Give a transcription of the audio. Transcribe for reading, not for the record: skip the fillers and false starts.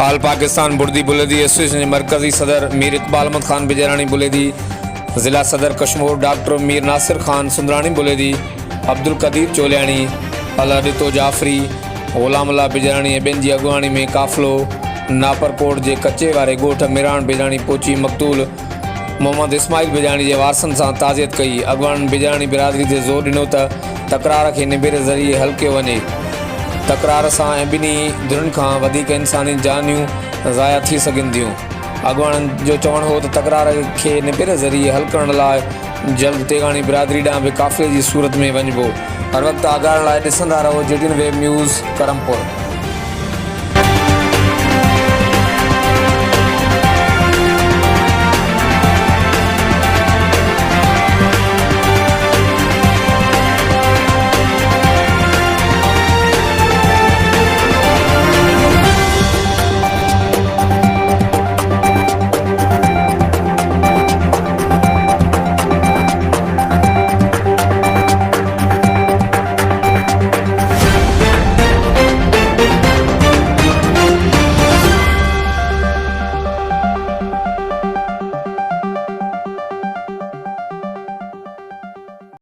आल Pakistan बुर्दी Buledi association के मरकज़ी सदर मीर इकबाल अहमद खान बिजरानी बुलेदी, ज़िला सदर कश्मीर डॉक्टर मीर नासिर खान सुंदरानी बुलेदी, अब्दुल कदीर चोलियानी, अलादितो जाफरी, गुलामुल्लाह बिजरानी ऐं ॿियनि जी अॻुवाणी में काफ़िलो नापरकोट जे कच्चे वारे ॻोठ मिरान बिजरानी पहुची मक़तूल मोहम्मद इस्माइल बिजरानी के वारसनि सां ताज़ियत कई। अॻुवाणनि बिजरानी बिरादरी ते ज़ोर ॾिनो त तकरार खे निबेरे ज़रिए हल कयो वञे। तकरार सां ऐं ॿिन्ही धुरनि खां वधीक इंसानी जानियूं ज़ाया थी सघनि थियूं। अॻुवाणनि जो चवणु हो त तकरार खे निबेरे ज़रिए हल करण लाइ जल्द तेगाणी बिरादरी ॾांहुं बि काफ़िले जी सूरत में वञिबो। हर वक़्तु आगाहण लाइ ॾिसंदा रहो JTN वेब न्यूज़ करमपुर।